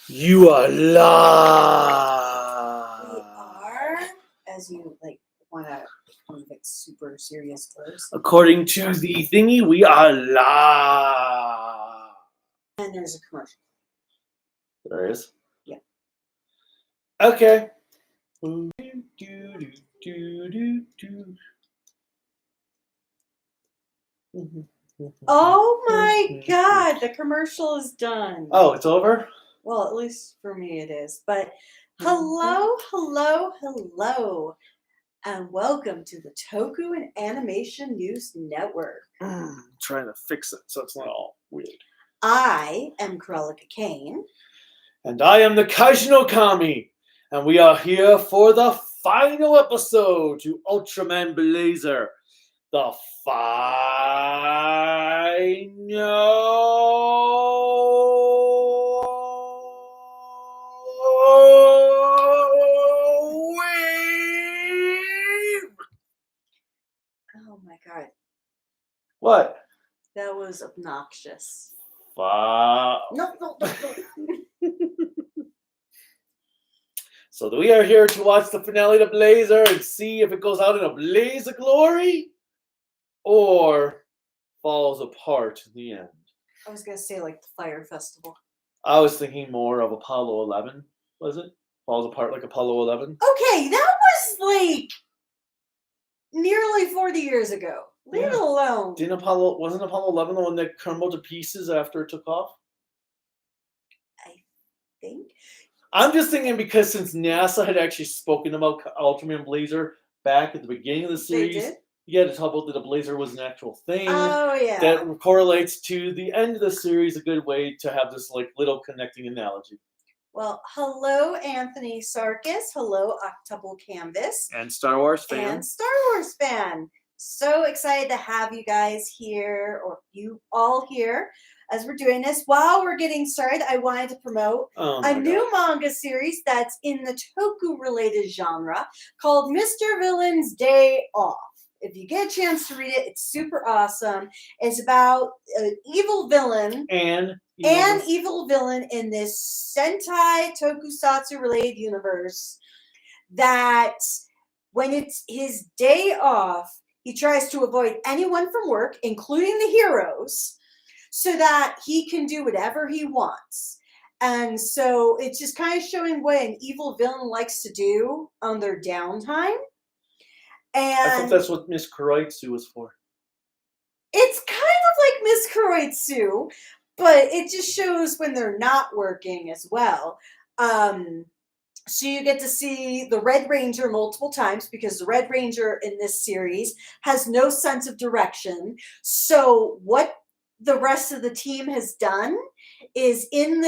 You are We live. are, as you want to move it super serious close. According to the thingy, we are live. And there's a commercial. There is? Yeah. Okay. Oh my god, the commercial is done. Oh, it's over? Well, at least for me it is. But hello, and welcome to the Toku and Animation News Network. I'm trying to fix it so it's not all weird. I am Cruellica Kain. And I am the Kaiju no Kami. And we are here for the final episode to Ultraman Blazar. The final wave. Oh my god, What? that was obnoxious. No. No. So we are here to watch the finale to Blazar and see if it goes out in a blaze of glory or falls apart in the end. I was gonna say like the Fire Festival. I was thinking more of Apollo 11. Was it? Falls apart like Apollo 11? Okay, that was like nearly 40 years ago. Leave it alone. Wasn't Apollo 11 the one that crumbled to pieces after it took off? I think. I'm just thinking because since NASA had actually spoken about Ultraman Blazar back at the beginning of the series, They did? you had to talk about that a Blazar was an actual thing. Oh yeah. That correlates to the end of the series, a good way to have this like little connecting analogy. Well, hello Anthony Sarkis. Hello Octuple Canvas. And Star Wars fan. And Star Wars fan. So excited to have you guys here, or you all here, as we're doing this. While we're getting started, I wanted to promote a new manga series that's in the Toku-related genre called Mr. Villain's Day Off. If you get a chance to read it, it's super awesome. It's about an evil villain and evil villain in this Sentai Tokusatsu-related universe that when it's his day off, he tries to avoid anyone from work, including the heroes, so that he can do whatever he wants. And so it's just kind of showing what an evil villain likes to do on their downtime. And I thought that's what Miss Kuroitsu was for. It's kind of like Miss Kuroitsu, but it just shows when they're not working as well. So you get to see the Red Ranger multiple times because the Red Ranger in this series has no sense of direction. So what the rest of the team has done is in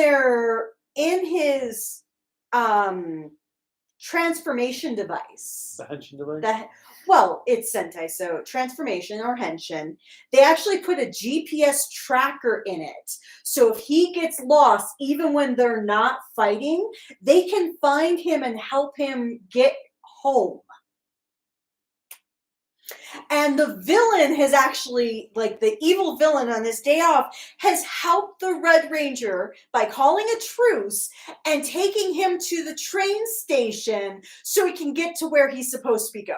his transformation device. The henshin device? Well, it's Sentai, so transformation or henshin. They actually put a GPS tracker in it. So if he gets lost, even when they're not fighting, they can find him and help him get home. And the villain has actually, like the evil villain on his day off, has helped the Red Ranger by calling a truce and taking him to the train station so he can get to where he's supposed to be going.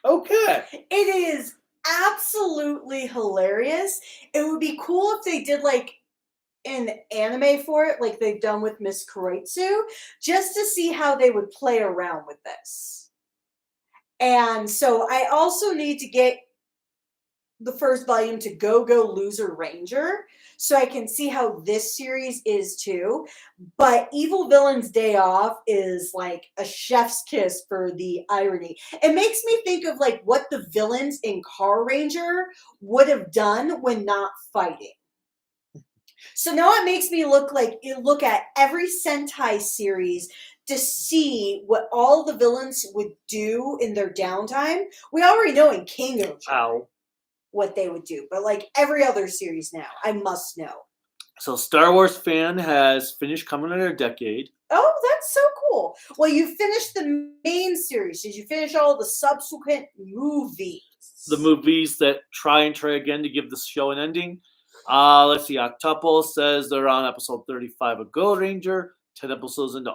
Okay. It is absolutely hilarious. It would be cool if they did like an anime for it, like they've done with Miss Kuroitsu, just to see how they would play around with this. And so I also need to get the first volume to Go Loser Ranger so I can see how this series is too. But Evil Villain's Day Off is like a chef's kiss for the irony. It makes me think of like what the villains in Car Ranger would have done when not fighting. So now it makes me look at every Sentai series to see what all the villains would do in their downtime. We already know in Kingo what they would do, but like every other series now, I must know. So Star Wars fan has finished Coming in a Decade. Oh, that's so cool. Well, you finished the main series. Did you finish all the subsequent movies? The movies that try again to give the show an ending. Let's see. Octuple says they're on episode 35 of Go Ranger, 10 episodes into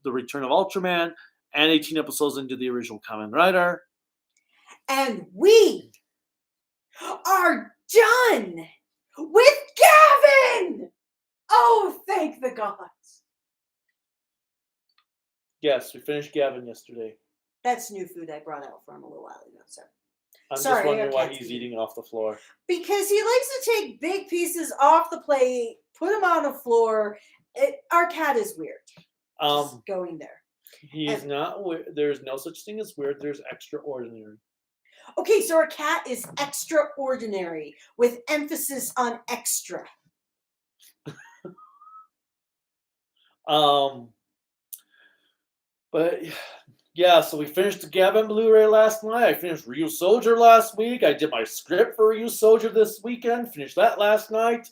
The Return of Ultraman, and 18 episodes into the original Kamen Rider. And we are done with Gavin! Oh, thank the gods. Yes, we finished Gavin yesterday. That's new food I brought out for him a little while ago, so. I'm Sorry, just wondering I why got he's to eating off the floor. Because he likes to take big pieces off the plate, put them on the floor. Our cat is weird. Just going there. He's not weird. There's no such thing as weird. There's extraordinary. Okay, so our cat is extraordinary with emphasis on extra. But yeah, so we finished the Gavin Blu-ray last night. I finished Ryu Soldier last week. I did my script for Ryu Soldier this weekend. Finished that last night.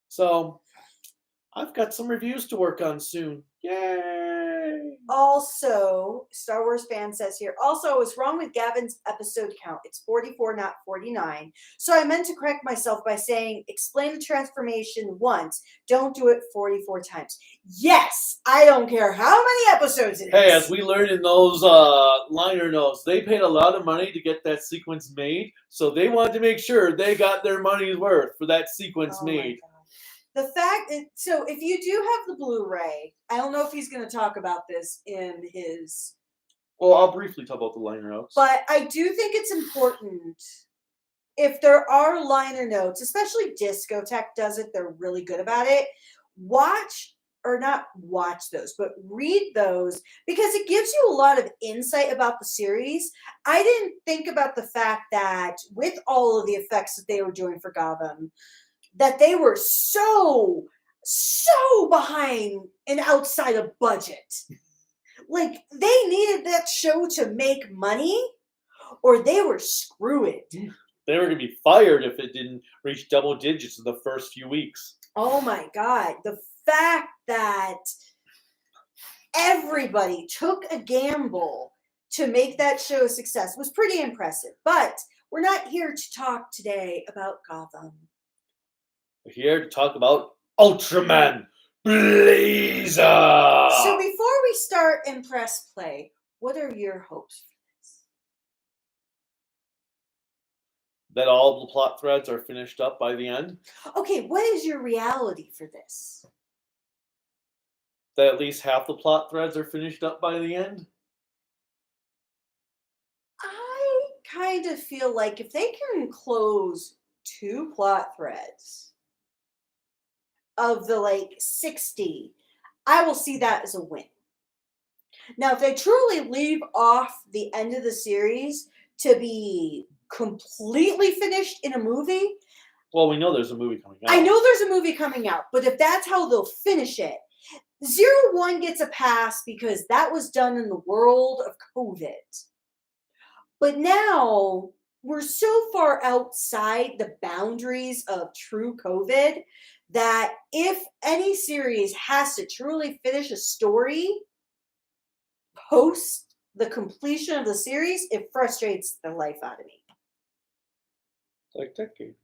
So I've got some reviews to work on soon. Yay! Also, Star Wars fan says here, also, I was wrong with Gavin's episode count. It's 44, not 49. So I meant to correct myself by saying, explain the transformation once. Don't do it 44 times. Yes, I don't care how many episodes it is. Hey, as we learned in those liner notes, they paid a lot of money to get that sequence made. So they wanted to make sure they got their money's worth for that sequence made. The fact is, so if you do have the Blu-ray, I don't know if he's going to talk about this in his... Well, I'll briefly talk about the liner notes. But I do think it's important, if there are liner notes, especially Discotech does it, they're really good about it, not watch those, but read those, because it gives you a lot of insight about the series. I didn't think about the fact that with all of the effects that they were doing for Gotham, that they were so behind and outside of budget. Like, they needed that show to make money, or they were screwed. They were going to be fired if it didn't reach double digits in the first few weeks. Oh my God. The fact that everybody took a gamble to make that show a success was pretty impressive. But we're not here to talk today about Gotham. We're here to talk about Ultraman Blazar. So before we start and press play, what are your hopes for this? That all the plot threads are finished up by the end. Okay, what is your reality for this? That at least half the plot threads are finished up by the end. I kind of feel like if they can close 2 plot threads of the 60, I will see that as a win. Now, if they truly leave off the end of the series to be completely finished in a movie. Well, we know there's a movie coming out. I know there's a movie coming out, but if that's how they'll finish it, 01 gets a pass because that was done in the world of COVID. But now we're so far outside the boundaries of true COVID that if any series has to truly finish a story post the completion of the series, it frustrates the life out of me. Like Decade.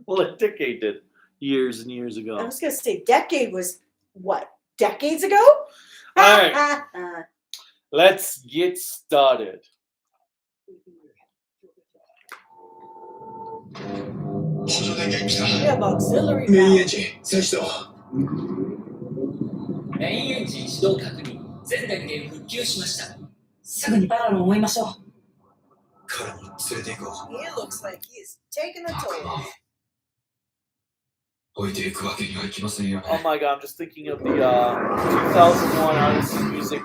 Well, like Decade did years and years ago. I was going to say Decade was, what, decades ago? All right. Let's get started. We have auxiliary メインエン valve. ジン再始動メインエンジン始動確認全電源復旧しましたすぐにバラロンを追いましょう彼に連れて行こ He looks like he's taking a toll. う置いていくわけにはいきませんよ Oh my god, I'm just thinking of the 2001 Odyssey music.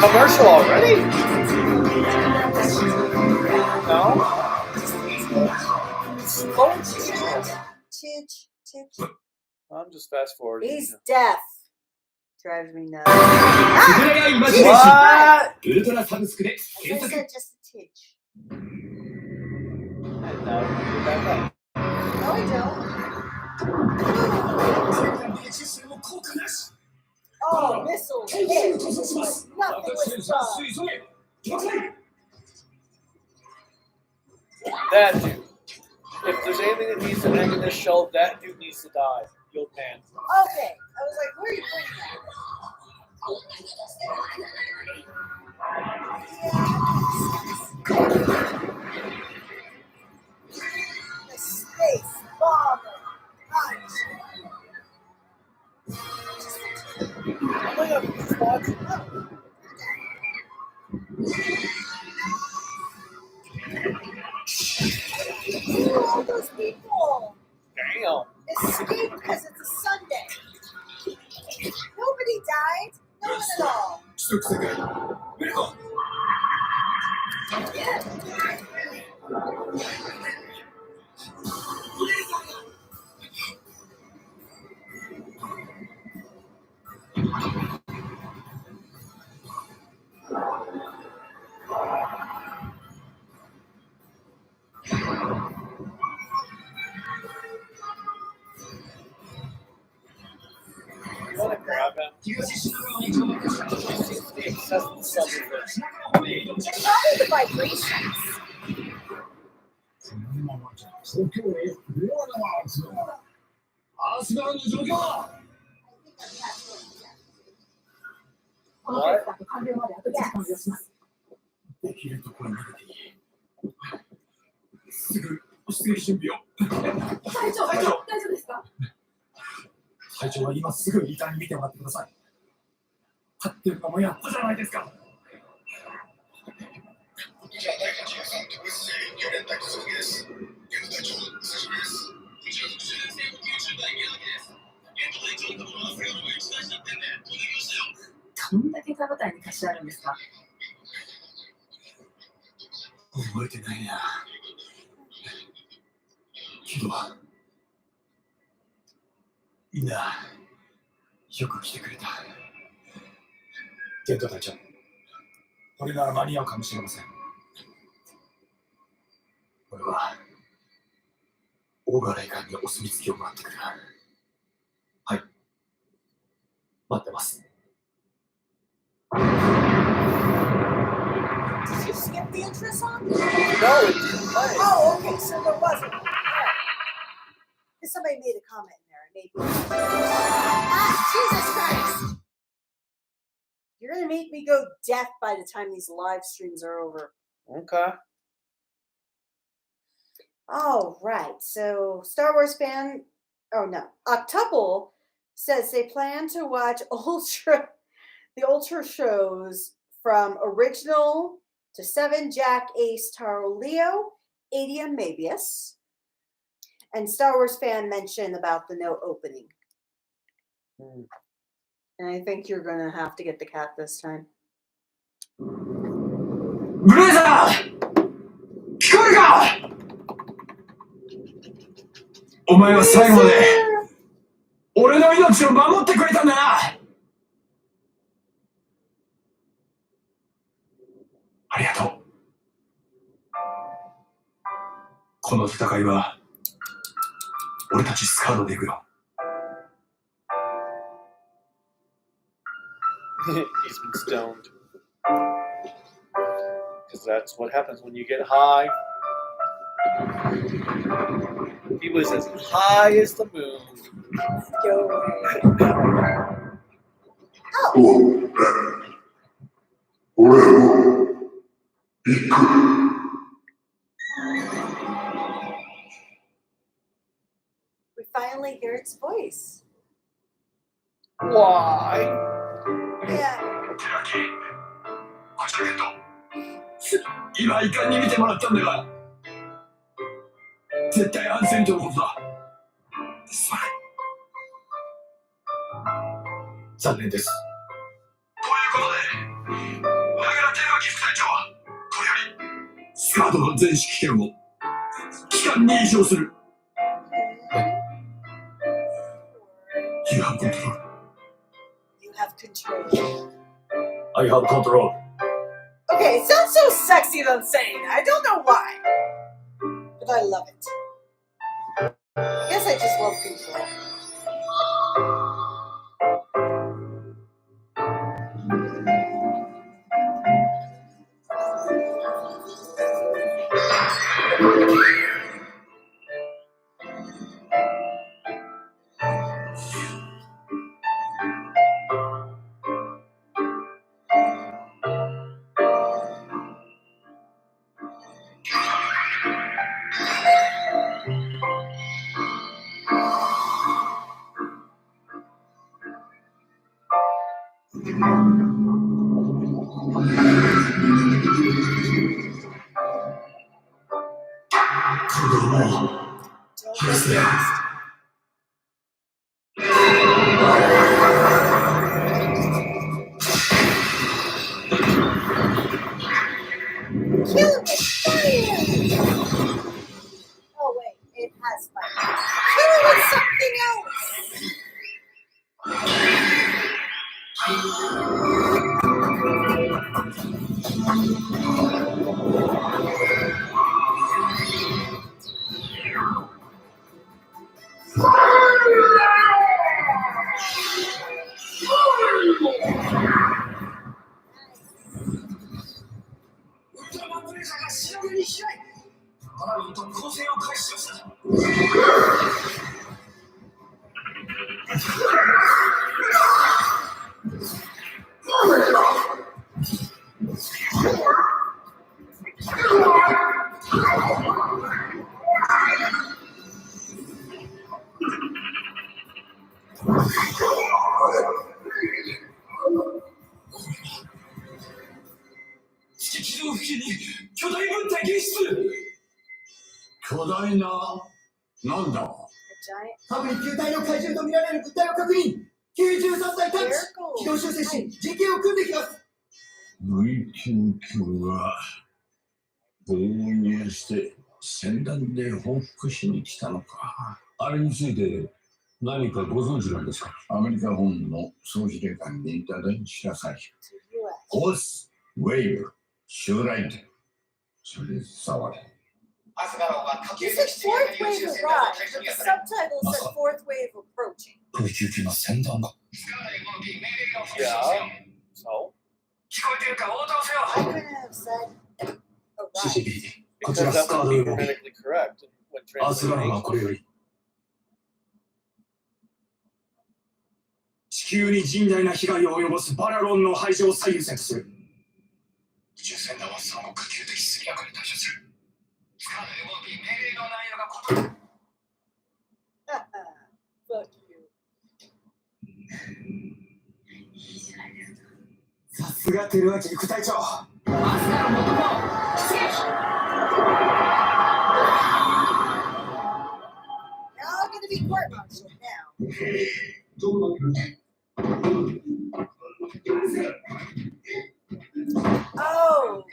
Commercial already? No? Titch. I'm just fast forwarding. He's deaf. Drives me nuts. つぶれ合いマジネ What? ウルトラサブスクで I 検 said 索 just a titch. And now we back up. No, I don't. 全艦兵システムを効果なし Oh, missiles hit. Nothing was done. That dude. If there's anything that needs to hang in this shelf, that dude needs to die. Yo, man. Okay. I was like, where are you putting that? The space bomber. Nice. Oh my god, just watch it. All those people Damn. escaped because it's a Sunday. Nobody died. No one at all. 出力世界メルコ You wanna grab him? 東品川に上陸した He's the obsessed son of a bitch. 品川名の It's probably the vibrations. このままじゃ東京へ不要なわつアスガルの状況はこのテスト完了まであと1時間を要します。できるところに逃げていいすぐ出撃準備を隊長、大丈夫ですか？隊長は今すぐリターンに見てもらってください立ってるのもやったじゃないですかじゃあ第83特別制4連隊突撃です。現隊長、久しぶりです。こちら特殊連戦補給中隊宮崎です。現隊長のところはセガのが一大事だってんで、飛んできましたよ。どんだけ座部隊に貸しあるんですか？覚えてないなけどみんなよく来てくれたテント隊長これなら間に合うかもしれません俺は大柄以外にお墨付きをもらってくるはい待ってます Did you skip the intro song? No, it didn't play. Oh, okay, so there wasn't. Because somebody made a comment in there. Maybe. Ah, Jesus Christ! You're gonna make me go deaf by the time these live streams are over. Okay. All right. So, Star Wars fan. Oh no, Octuple says they plan to watch the Ultra shows from original to 7, Jack, Ace, Taro, Leo, Adium, Mabius. And Star Wars fan mentioned about the no opening. Hmm. And I think you're going to have to get the cat this time. ブレザー聞こえるかお前は最後まで俺の命を守ってくれたんだなありがとうこの戦いは俺たちスカードで行くよ He's been stoned. Because that's what happens when you get high. He was as high as the moon. Go away. Oh! 俺も行く We finally hear its voice. Why? Yeah. 手書きこちらゲット今遺憾に見てもらったんだが絶対安全とのことだすまない残念ですということで我が手書き副隊長はこれよりスカードの全指揮権を機関に移譲する You have control You have control. I have control Okay, it sounds so sexy than saying. I don't know why. But I love it. I guess I just love control. Don't get lost. Kill it with fire! Oh wait, it has fire. Kill it with something else! Ultraman Blazar が仕上げにしない。バラロンと交戦を開始しました。地上付近に巨大物体現出。巨大な、なんだ。 A giant 各に球体の怪獣と見られる物体を確認。93体探知。軌道修正し、陣形を組んできます。類研究が防衛して戦乱で報復しに来たのか。あれについて何かご存知なんですか？アメリカ本部の総司令官にいただきなさい。ホース、ウェーブ、シューライト。それで伝われ。 You said fourth wave arrived, but the subtitle said fourth wave approaching. 空中機の戦乱が。 Yeah. So? 聞こえてるか応答せ I よ。 couldn't have said arrived. CCP、こちら Because ス that カー would ド be より、 grammatically correct when アスガランは translating. これより。地球に甚大な被害を及ぼすバラロンの排除を最優先とする。宇宙船団は三国級的速やかに対処する。スカード MOP 命令の内容が異なる。 Fuck you. さすがテルアキ副隊長。アスカロンのところ出撃 Now I'm gonna be court-martialed now. どうなってる？ Oh,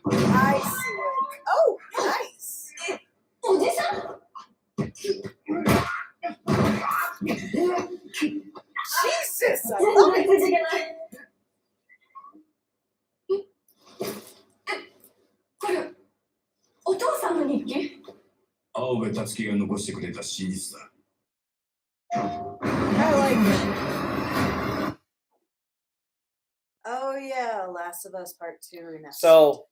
I see it. Oh, nice. おじさん Jesus, I 全 love 然 it. くじけないこれお父さんの日記青部達樹が残してくれた真実だ。 I like it. Oh yeah, Last of Us Part 2 remastered. So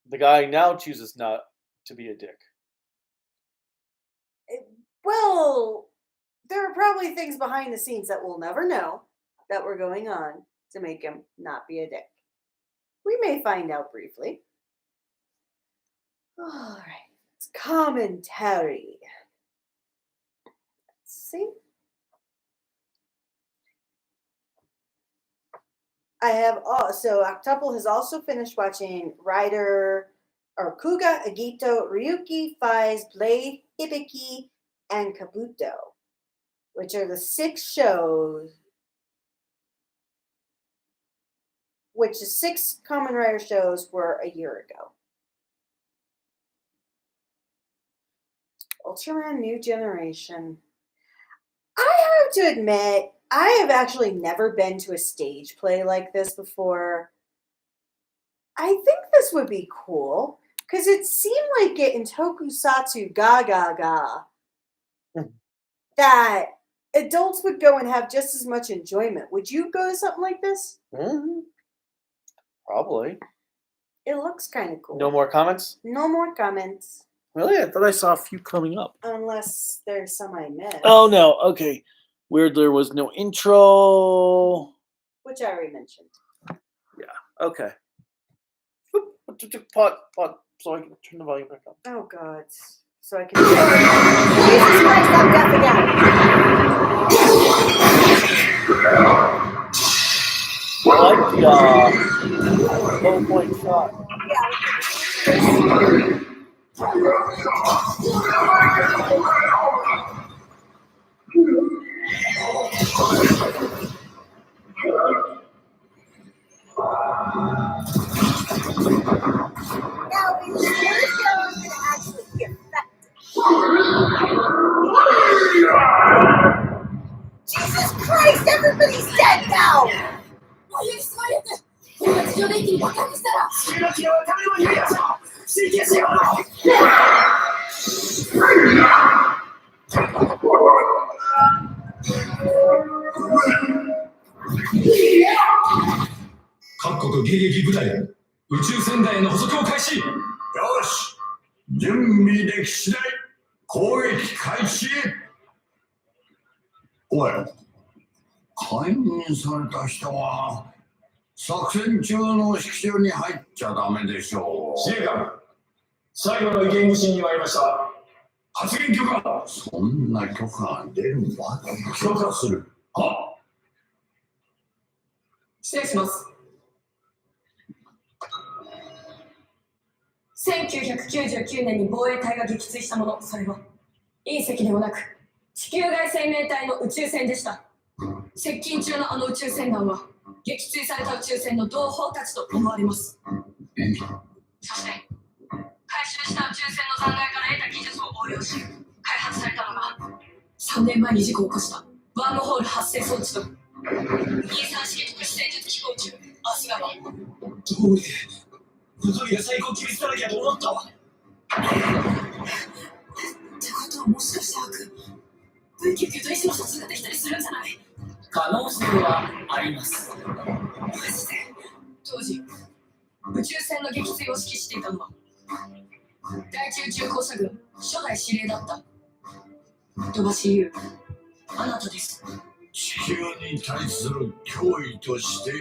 the guy now chooses not to be a dick. Well, there are probably things behind the scenes that we'll never know that were going on to make him not be a dick. We may find out briefly. All right, it's commentary. Let's see. I have so Octuple has also finished watching Rider or Kuga, Agito, Ryuki, Faiz, Blade, Hibiki, and Kabuto, which are the 6 shows, which the 6 Kamen Rider shows were a year ago. Ultraman New Generation. I have to admit, I have actually never been to a stage play like this before. I think this would be cool because it seemed like it in Tokusatsu Ga that adults would go and have just as much enjoyment. Would you go to something like this? Probably. It looks kind of cool. No more comments? No more comments. Really? I thought I saw a few coming up. Unless there's some I missed. Oh, no. Okay. Weird there was no intro. Which I already mentioned. Okay. Pot, so I can turn the volume back up. Oh, God. So I can... Jesus Christ, I'm deaf again. like the low point shot. Now, is this going to actually be effective? Jesus Christ, everybody's dead now! お許しもよくこの地上で一気に爆発したら好きな気は誰も言うやつだ刺激しよ各国迎撃部隊宇宙船団への補足を開始。よし準備でき次第攻撃開始。おい解任された人は作戦中の指揮所に入っちゃダメでしょう。司令官、最後の意見無心に参りました。発言許可。そんな許可が出るわけ。許可する。は失礼します。1999年に防衛隊が撃墜したもの、それは隕石ではなく地球外生命体の宇宙船でした。接近中のあの宇宙船団は撃墜された宇宙船の同胞たちと思われます。そして回収した宇宙船の残骸から得た技術を応用し開発されたのが3年前に事故を起こしたワームホール発生装置と23式特殊戦術飛行中足柄。どうりで物理が最高機密だらけだと思ったわ。ってことはもしかして悪 V99 と意思の疎通ができたりするんじゃない？可能性はあります。マジで当時宇宙船の撃墜を指揮していたのは第一宇宙放射軍初代司令だった土橋優、あなたです。地球に対する脅威として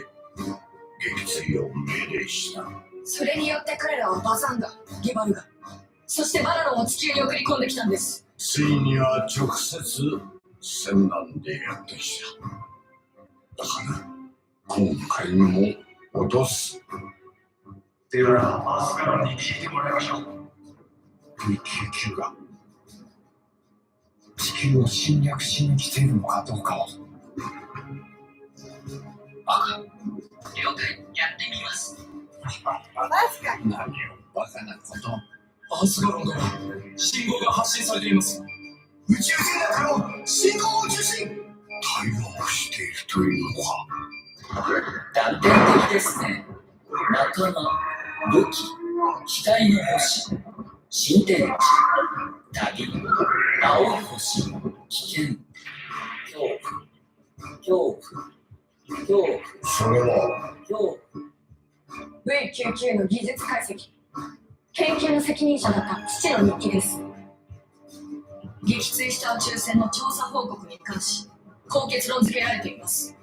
撃墜を命令した。それによって彼らはバザンガ、ゲバルガ、そしてバラロンを地球に送り込んできたんです。ついには直接船団でやってきた。だから今回も落とす。ではアスカラに聞いてもらいましょう。 V99 が地球を侵略しに来ているのかどうかを。バカ。了解、やってみます。何をバカなこと。アスガロンから信号が発信されています。宇宙船団からの信号を受信。対話をしているというのか。断片的ですね。仲間、武器、機体の星、新天地、旅、青い星、危険、恐怖、それは恐怖。V99 の技術解析研究の責任者だった父の日記です。撃墜した宇宙船の調査報告に関しこう結論付けられています。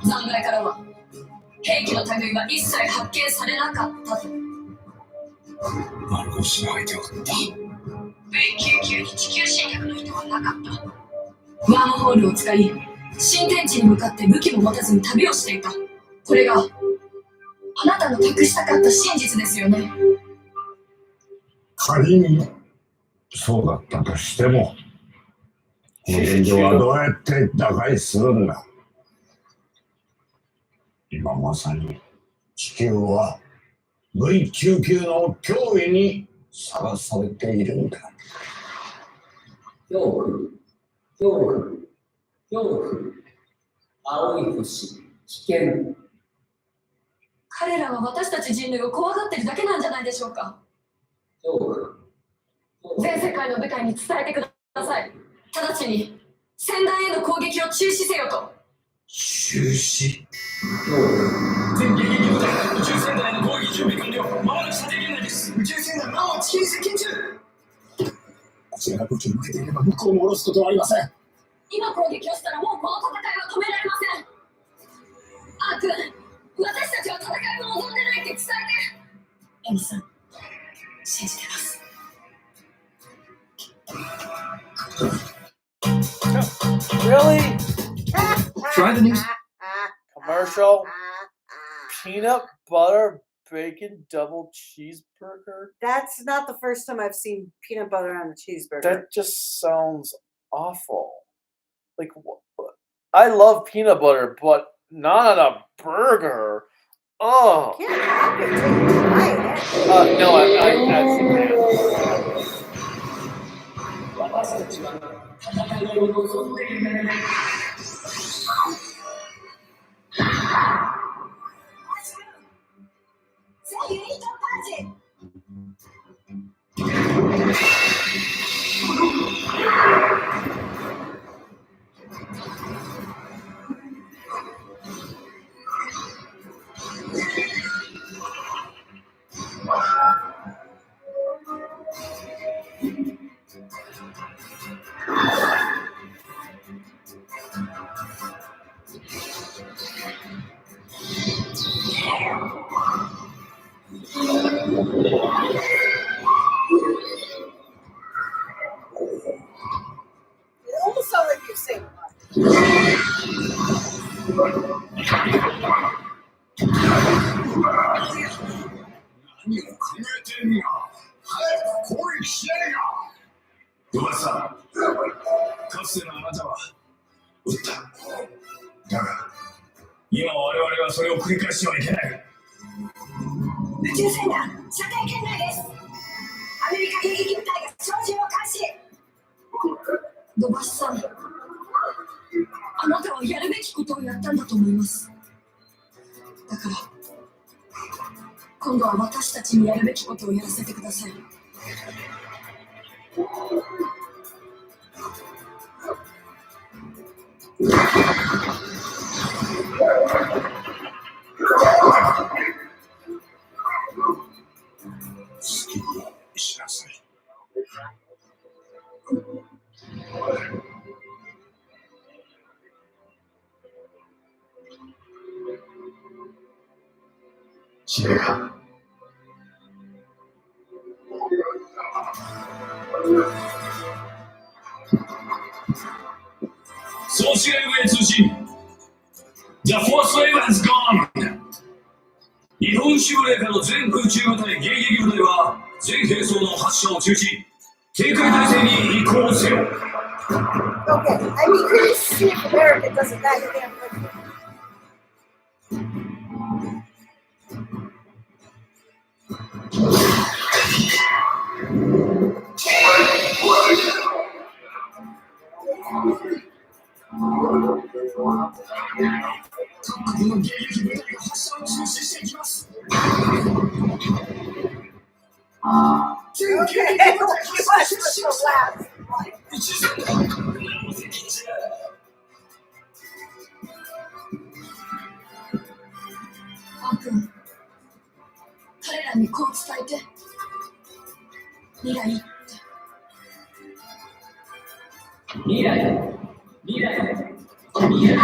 残骸からは兵器の類は一切発見されなかったと。丸腰の相手を撃った。 V99 に地球侵略の意図はなかった。ワームホールを使い新天地に向かって武器も持たずに旅をしていた。これがあなたの隠したかった真実ですよね。仮にそうだったとしても、この現状はどうやって打開するんだ。今まさに地球は V99 の脅威にさらされているんだ。恐怖、青い星、危険。彼らは私たち人類を怖がってるだけなんじゃないでしょうか。全世界の部隊に伝えてください。直ちに船団への攻撃を中止せよと。中止。全迎撃部隊宇宙船団への攻撃準備完了。まもなく射程圏内です。宇宙船団なお地球に接近中。こちらが武器を向けていれば向こうも下ろすことはありません。今攻撃をしたらもうこの戦いは止められません。アー君、私たちは戦いを望んでないって伝えて。エミさん、信じてます。Really? Try the new Commercial. Peanut butter bacon double cheeseburger. That's not the first time I've seen peanut butter on a cheeseburger. That just sounds awful. Like, I love peanut butter, but not on a burger. Oh. Can't help it till you try it. No, I actually can't. 私たちは戦いを望んでいる。ユニットパンチ。It almost sounds like you're saying what? 何を考えてんの？早く攻撃しないよ。岩さん、かつてのあなたは撃った。だが、今我々はそれを繰り返してはいけない。宇宙船団射程圏内です。アメリカ迎撃部隊が操縦を開始。土橋さん、あなたはやるべきことをやったんだと思います。だから今度は私たちにやるべきことをやらせてください。好きにしなさい。知恵が総司令部へ通信。The Force Wave has gone! 日本守護霊下の全空中部隊迎撃部隊は全兵装の発射を中止。警戒態勢に移行せよ。Okay, I mean, can you see if America does it that damn quickly? Tokuの迎撃部隊が発射を中止していきます。Okay, let's relax. 宇宙船団、何も接近しない。アン君、彼らにこう伝えて。未来って。未来、未来、未来。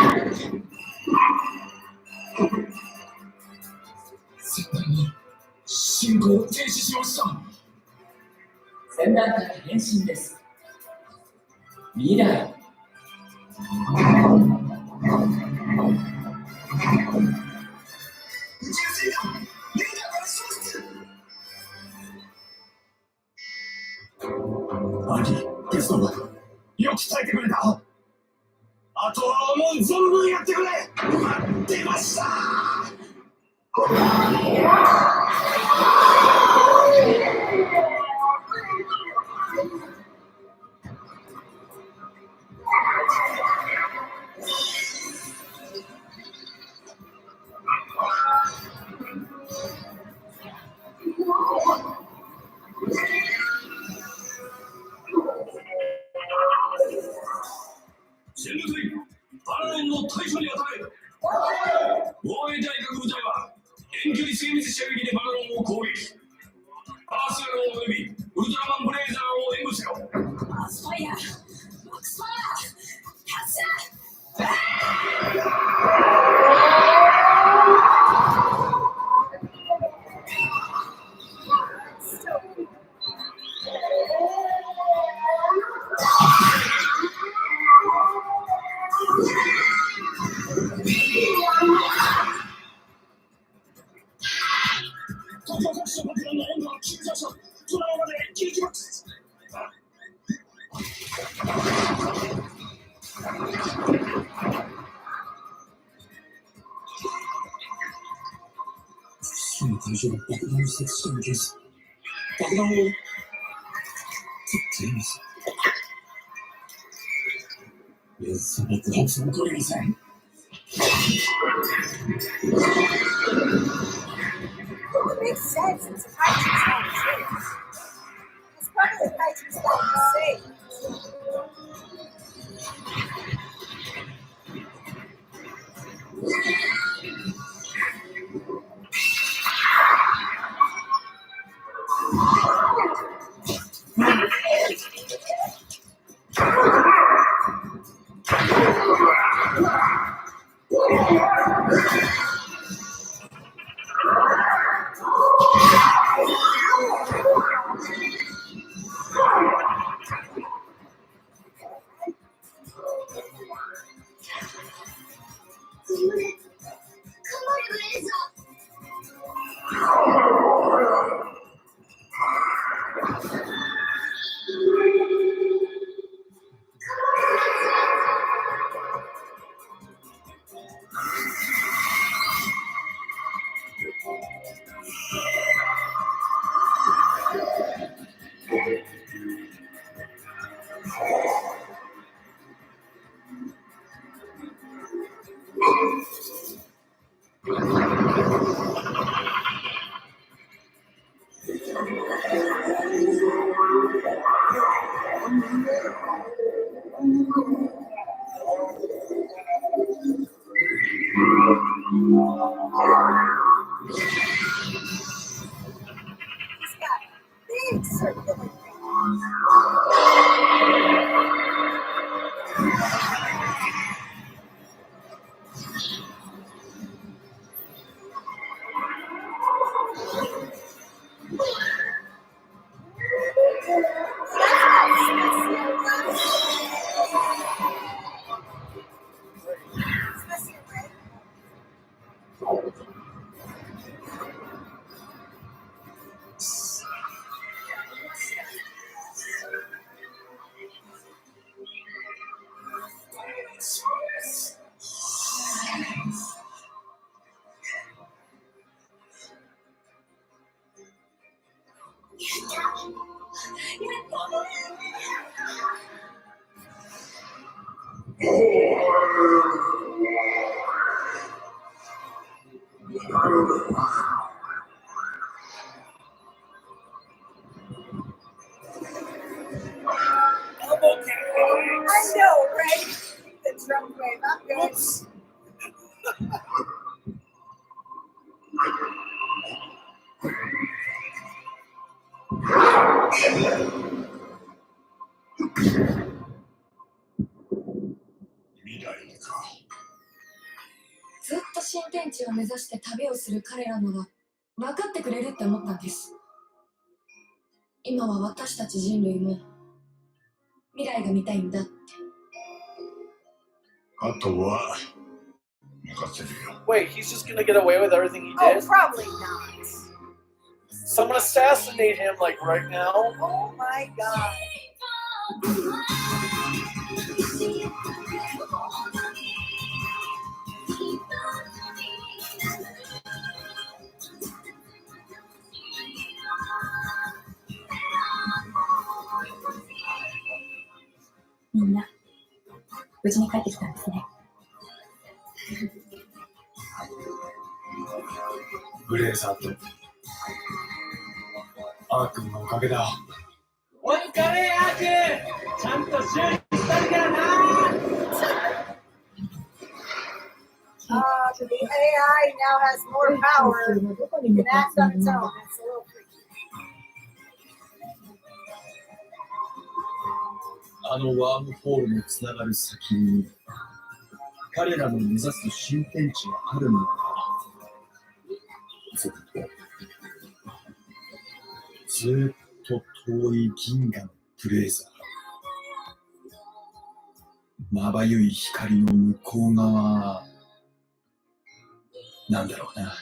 船団に信号を停止しました。船団から返信です。未来。宇宙船団、レーダーから消失。アキ、ゲスト、よく耐えてくれた。あとは思う存分やってくれ。待ってました。全部隊、バラロンの対処に当たれ。防衛大学部隊は遠距離精密射撃でバラロンを攻撃。パースロンおよびウルトラマンブレイザーを援護せよ。マースファイヤー、マックスファイヤー、発射。その国の温度は急上昇。トラウマで激爆説。複数の会場が爆弾を設置したのです。爆弾を取っています。いや、その爆発は起こりません。It makes sense. It's a kaiju's not safe. It's probably the kaiju's not safe. He's got big circular veins. I know, right? The drum wave. I'm good. Whoops. Miraiか。ずっと新天地を目指して旅をする彼らのが分かってくれるって思ったんです。今は私たち人類も未来が見たいんだって。あとは任せるよ。 Wait, he's just gonna get away with everything he Oh, did? probably not. Someone assassinate him, like, right now? Oh my god. Minna, 無事に帰ってきたんですね。ブレーザーとアー君のおかげだ。お疲れ、アーク！ちゃんと修理したんだな！ The AI now has more power. It can act on its own. It's a little freaky. あのワームホールのつながる先に彼らの目指す新天地があるのか。ずっと遠い銀河のブレーザー。まばゆい光の向こう側なんだろうな。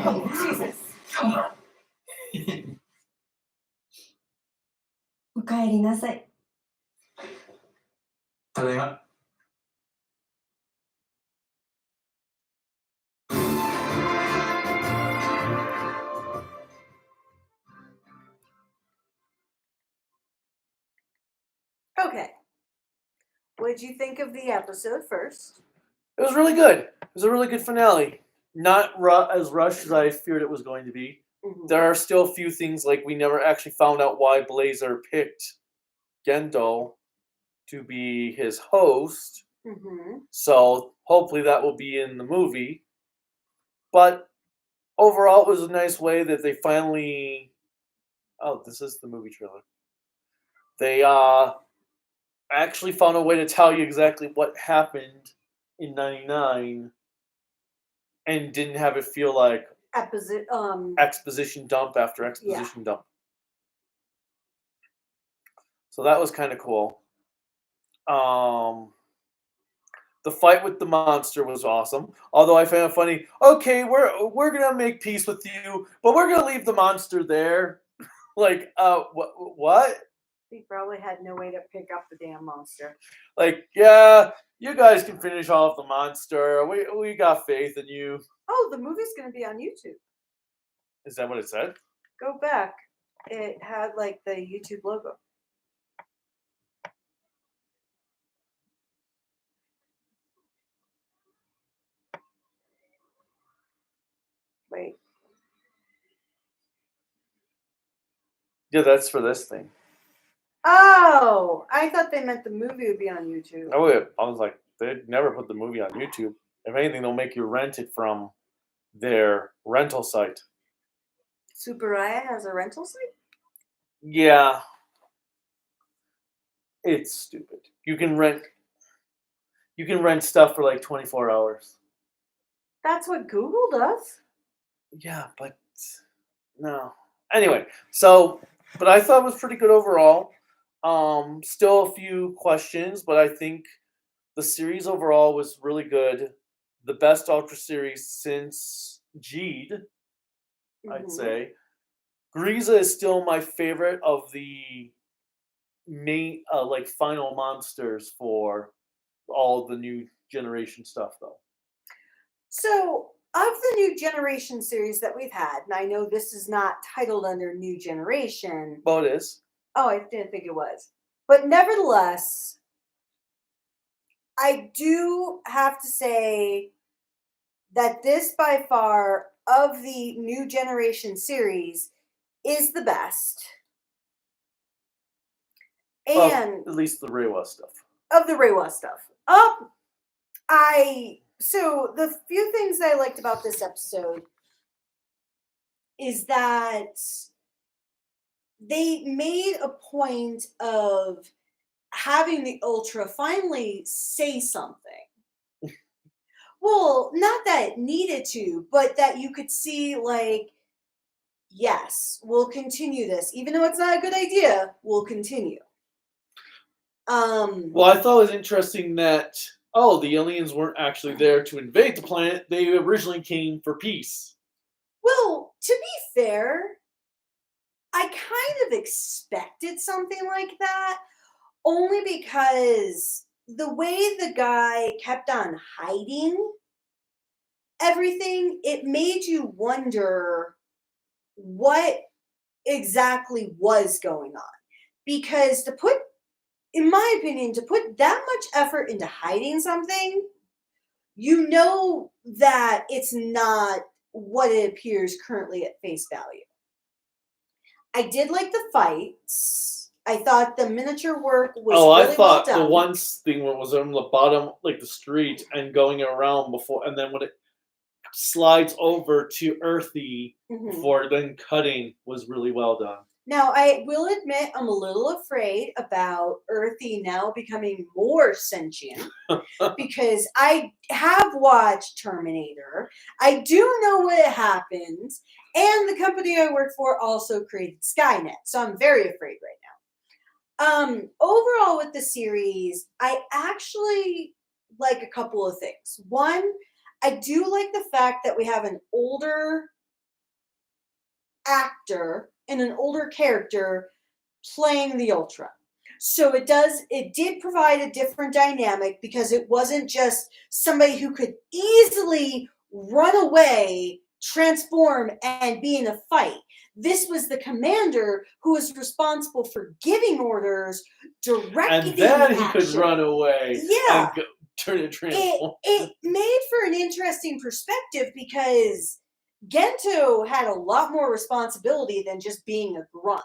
Oh, Jesus. おかえりなさい。ただいま。 Okay. What did you think of the episode first? It was really good. It was a really good finale. Not as rushed as I feared it was going to be. Mhm. There are still a few things, like we never actually found out why Blazar picked Gendo to be his host. Mhm. So hopefully that will be in the movie. But overall, it was a nice way that they finally. Oh, this is the movie trailer. They actually found a way to tell you exactly what happened in '99, and didn't have it feel like exposition dump after exposition dump. So that was kind of cool. The fight with the monster was awesome. Although I found it funny. Okay, we're gonna make peace with you, but we're gonna leave the monster there. Like, what? He probably had no way to pick up the damn monster. Like, yeah, you guys can finish off the monster. We got faith in you. Oh, the movie's going to be on YouTube. Is that what it said? Go back. It had like the YouTube logo. Wait. Yeah, that's for this thing. Oh, I thought they meant the movie would be on YouTube. Oh, yeah. I was like, they'd never put the movie on YouTube. If anything, they'll make you rent it from their rental site. Superaya has a rental site? Yeah. It's stupid. You can rent stuff for like 24 hours. That's what Google does. Yeah, but no. Anyway, so but I thought it was pretty good overall. Still a few questions, but I think the series overall was really good. The best Ultra series since Jeed, I'd Mhm. say. Grieza is still my favorite of the main, like, final monsters for all the new generation stuff, though. So, of the new generation series that we've had, and I know this is not titled under new generation. Well, it is. Oh, I didn't think it was. But nevertheless, I do have to say that this, by far, of the new generation series, is the best. Well, And at least the Reiwa stuff. of the Reiwa stuff. So the few things I liked about this episode is that they made a point of having the Ultra finally say something. Well, not that it needed to, but that you could see, like, yes, we'll continue this. Even though it's not a good idea, we'll continue. Well, I thought it was interesting that, the aliens weren't actually there to invade the planet. They originally came for peace. Well, to be fair, I kind of expected something like that, only because the way the guy kept on hiding everything, it made you wonder what exactly was going on. Because in my opinion, to put that much effort into hiding something, you know that it's not what it appears currently at face value. I did like the fights. I thought the miniature work was really I thought well done. the one thing was on the bottom, like the street, and going around before, and then when it slides over to Earthy before then cutting was really well done. Now, I will admit I'm a little afraid about Earthy now becoming more sentient because I have watched Terminator. I do know what happens, and the company I work for also created Skynet, so I'm very afraid right now. Overall with the series, I actually like a couple of things. One, I do like the fact that we have an older actor and an older character playing the Ultra. So it did provide a different dynamic because it wasn't just somebody who could easily run away, transform, and be in a fight. This was the commander who was responsible for giving orders, directing And then he action. could run away Yeah. and turn and transform. It made for an interesting perspective because Gento had a lot more responsibility than just being a grunt.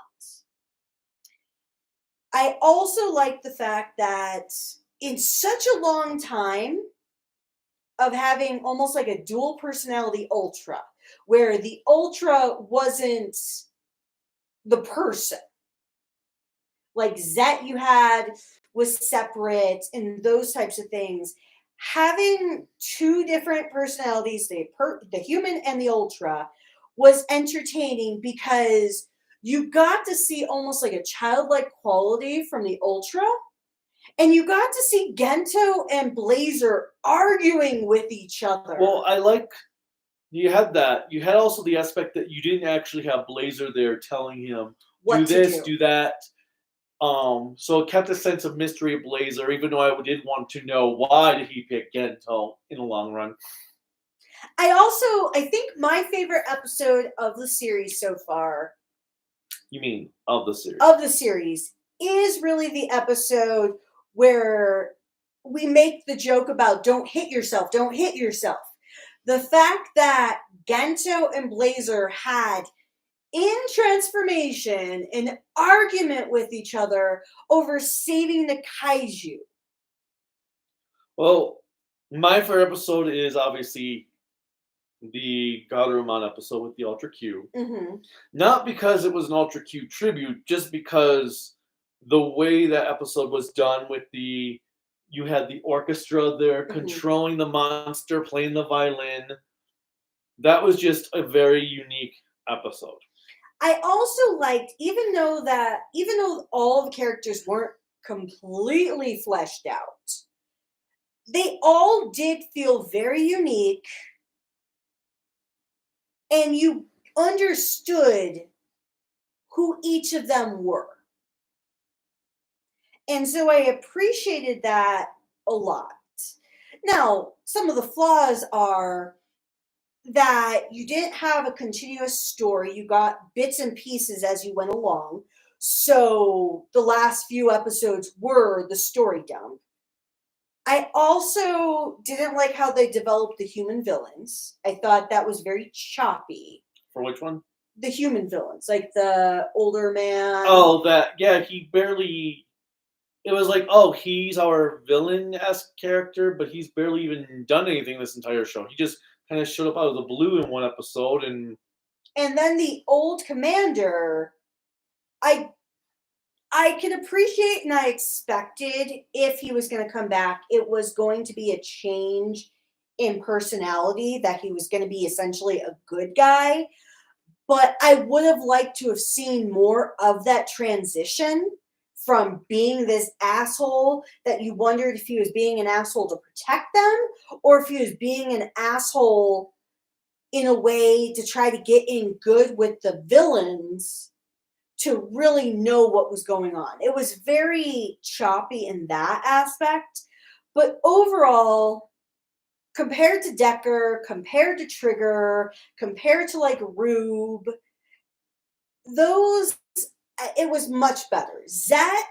I also like the fact that in such a long time of having almost like a dual personality Ultra, where the Ultra wasn't the person, like Zet you had was separate and those types of things, having two different personalities, the human and the Ultra, was entertaining because you got to see almost like a childlike quality from the Ultra, and you got to see Gento and Blazar arguing with each other. Well, I like you had that. You had also the aspect that you didn't actually have Blazar there telling him What do to this, do. do that. So it kept a sense of mystery of Blazar, even though I did want to know why did he pick Gento in the long run. I think my favorite episode of the series so far, You mean of the series? of the series, is really the episode where we make the joke about don't hit yourself, don't hit yourself. The fact that Gento and Blazar had in transformation an argument with each other over saving the kaiju. Well, my favorite episode is obviously the Garuman episode with the Ultra Q. Mm-hmm. Not because it was an Ultra Q tribute, just because the way that episode was done with you had the orchestra there controlling the monster, playing the violin. That was just a very unique episode. I also liked, even though all the characters weren't completely fleshed out, they all did feel very unique, and you understood who each of them were. And so I appreciated that a lot. Now, some of the flaws are that you didn't have a continuous story. You got bits and pieces as you went along. So the last few episodes were the story dump. I also didn't like how they developed the human villains. I thought that was very choppy. For which one? The human villains, like the older man. Oh, he barely. It was like, oh, he's our villain-esque character, but he's barely even done anything this entire show. He just kind of showed up out of the blue in one episode, and then the old commander, I could appreciate and I expected if he was going to come back, it was going to be a change in personality, that he was going to be essentially a good guy. But I would have liked to have seen more of that transition from being this asshole that you wondered if he was being an asshole to protect them or if he was being an asshole in a way to try to get in good with the villains to really know what was going on. It was very choppy in that aspect. But overall, compared to Decker, compared to Trigger, compared to like Rube, it was much better. Zet,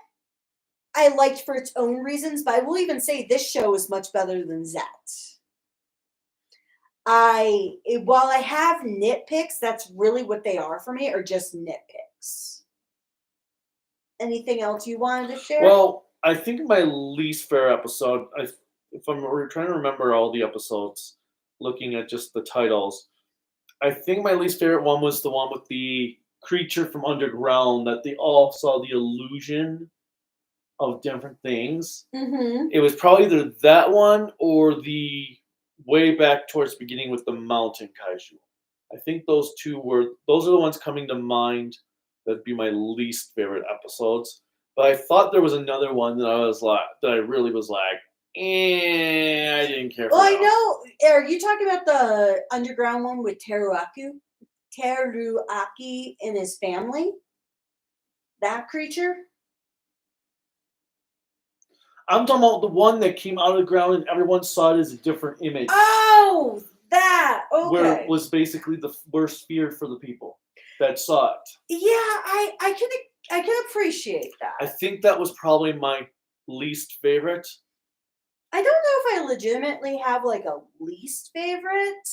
I liked for its own reasons, but I will even say this show is much better than Zet. While I have nitpicks, that's really what they are for me, are just nitpicks. Anything else you wanted to share? Well, I think my least fair episode, we're trying to remember all the episodes, looking at just the titles, I think my least favorite one was the one with the creature from underground, that they all saw the illusion of different things. Mm-hmm. It was probably either that one or the way back towards the beginning with the mountain kaiju. I think those are the ones coming to mind that'd be my least favorite episodes. But I thought there was another one that I really was like, I didn't care for. Well, I know. Are you talking about the underground one with Teruaku? Teruaki and his family. That creature. I'm talking about the one that came out of the ground and everyone saw it as a different image. Oh, that. Okay. Where it was basically the worst fear for the people that saw it. Yeah, I can appreciate that. I think that was probably my least favorite. I don't know if I legitimately have like a least favorite,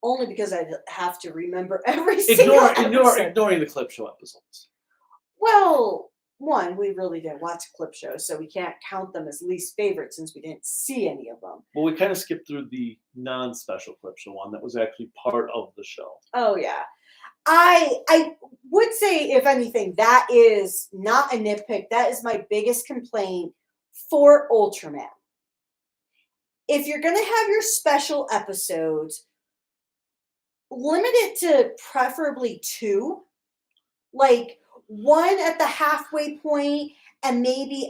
only because I have to remember every single episode. Ignoring the clip show episodes. Well, one, we really didn't watch clip shows, so we can't count them as least favorite since we didn't see any of them. Well, we kind of skipped through the non-special clip show one that was actually part of the show. Oh yeah. I would say, if anything, that is not a nitpick. That is my biggest complaint for Ultraman. If you're going to have your special episodes, limit it to preferably 2. Like, one at the halfway point and maybe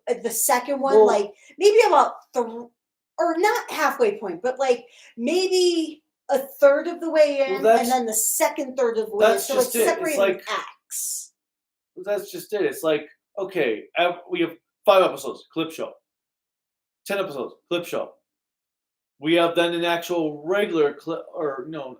the second one, well, like, maybe about or not halfway point, but like maybe a third of the way in, and then the second third of the way in. So it's separated in acts. That's just it. It's like, okay, we have 5 episodes, clip show. 10 episodes, clip show. We have then an actual regular clip, or no.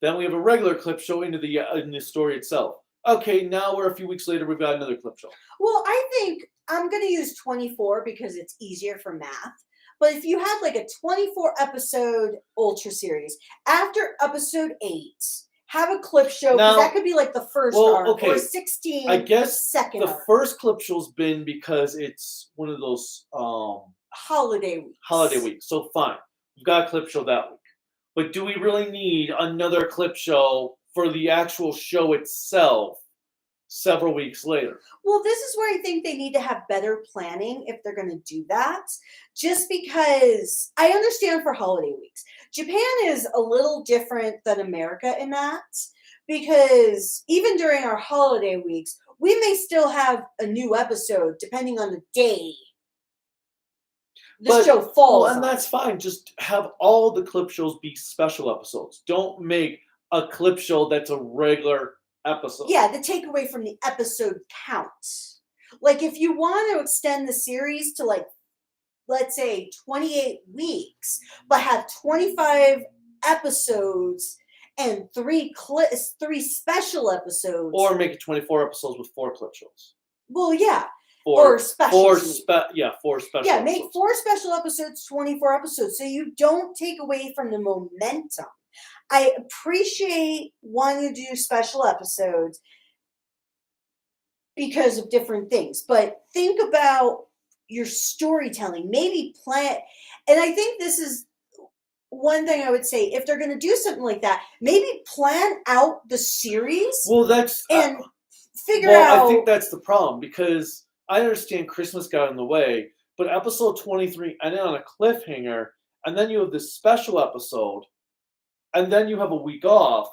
Then we have a regular clip show in the story itself. Okay, now we're a few weeks later, we've got another clip show. Well, I think I'm going to use 24 because it's easier for math. But if you had like a 24 episode Ultra series, after episode 8, have a clip show, because that could be like the first arc, or 16, I guess second the arc. first clip show's been because it's one of those holiday weeks. So fine, we've got a clip show that week. But do we really need another clip show for the actual show itself several weeks later? Well, this is where I think they need to have better planning if they're going to do that. Just because I understand for holiday weeks. Japan is a little different than America in that. Because even during our holiday weeks, we may still have a new episode depending on the day the show falls and that's fine. Just have all the clip shows be special episodes. Don't make a clip show that's a regular episode. Yeah, the takeaway from the episode count. Like, if you want to extend the series to, like, let's say 28 weeks, but have 25 episodes and 3 special episodes. Or make it 24 episodes with 4 clip shows. Well, yeah. Or special. 4 special Yeah, episodes. make 4 special episodes, 24 episodes, so you don't take away from the momentum. I appreciate wanting to do special episodes because of different things, but think about your storytelling. Maybe plan, and I think this is one thing I would say, if they're going to do something like that, maybe plan out the series. Well, that's and figure out. I think that's the problem, because I understand Christmas got in the way, but episode 23 ended on a cliffhanger, and then you have this special episode, and then you have a week off,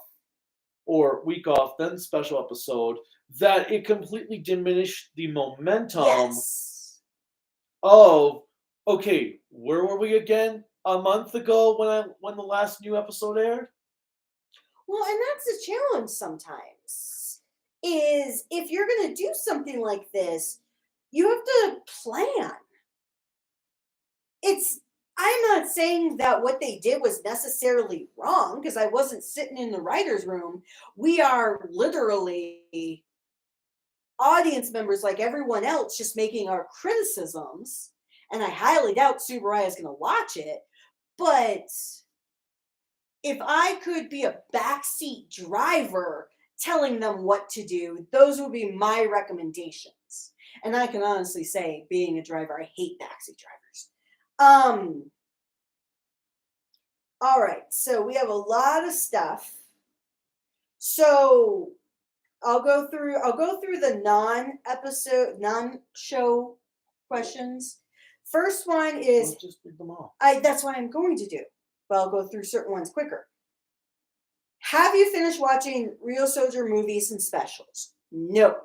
then special episode, that it completely diminished the momentum of, okay, where were we again a month ago when the last new episode aired? Well, and that's the challenge sometimes, is if you're going to do something like this, you have to plan. I'm not saying that what they did was necessarily wrong, because I wasn't sitting in the writer's room. We are literally audience members like everyone else, just making our criticisms. And I highly doubt Subaraya is going to watch it. But if I could be a backseat driver telling them what to do, those would be my recommendations. And I can honestly say, being a driver, I hate backseat drivers. All right, so we have a lot of stuff. So I'll go through the non-show questions. First one is, just read them all. that's what I'm going to do, but I'll go through certain ones quicker. Have you finished watching Real Soldier movies and specials? No.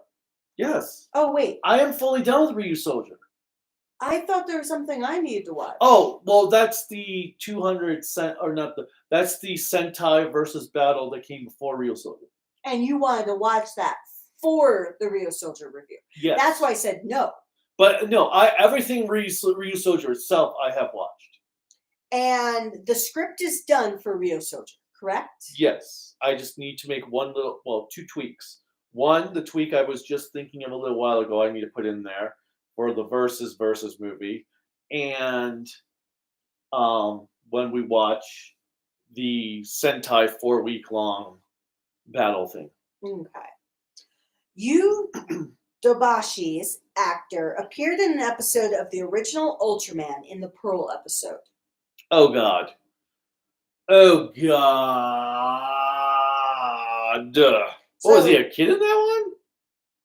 Yes. Oh, wait. I am fully done with Ryu Soldier. I thought there was something I needed to watch. Oh, well, that's the 200 cent or not the. That's the Sentai versus battle that came before Real Soldier. And you wanted to watch that for the Rio Soldier review. Yes. That's why I said no. But no, everything Real Soldier itself I have watched. And the script is done for Rio Soldier, correct? Yes, I just need to make two tweaks. One, the tweak I was just thinking of a little while ago, I need to put in there for the versus movie, and when we watch the Sentai 4-week-long battle thing. Okay. Yu Dobashi's actor appeared in an episode of the original Ultraman in the Pearl episode. Oh God. Oh God. What was he, a kid in that one?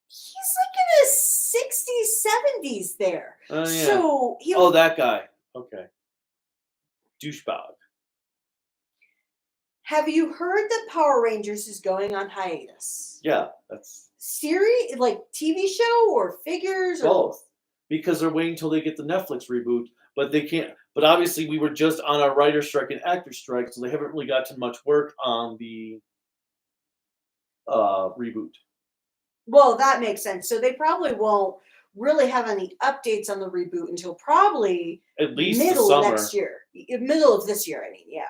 He's like in his 60s, 70s there. Oh yeah. So he Oh, that guy. Okay. Douchebag. Have you heard that Power Rangers is going on hiatus? Yeah, that's Series, like TV show or figures or both. Because they're waiting until they get the Netflix reboot, but they can't. But obviously, we were just on a writer strike and actor strike, so they haven't really gotten much work on the reboot. Well, that makes sense. So they probably won't really have any updates on the reboot until probably At least middle the of summer. next year. Middle of this year, I mean, yeah.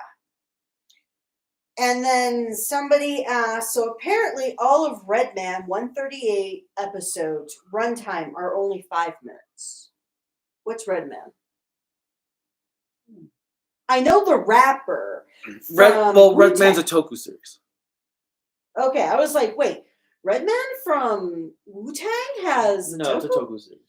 And then somebody asked, so apparently all of Redman 138 episodes runtime are only 5 minutes. What's Redman? I know the rapper. Redman's a Toku series. Okay, I was like, wait, Redman from Wu-Tang has No, it's a Toku series.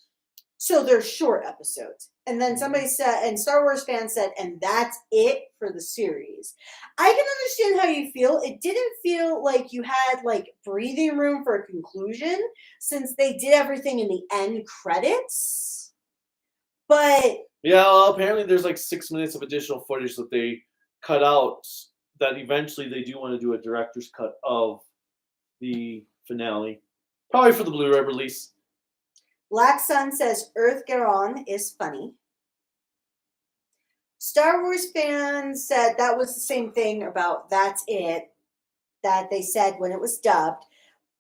So they're short episodes. And then somebody said, and Star Wars fans said, and that's it for the series. I can understand how you feel. It didn't feel like you had like breathing room for a conclusion since they did everything in the end credits. But yeah, well, apparently there's like 6 minutes of additional footage that they cut out that eventually they do want to do a director's cut of the finale. Probably for the Blu-ray release. Black Sun says Earth Garon is funny. Star Wars fans said that was the same thing about That's It that they said when it was dubbed,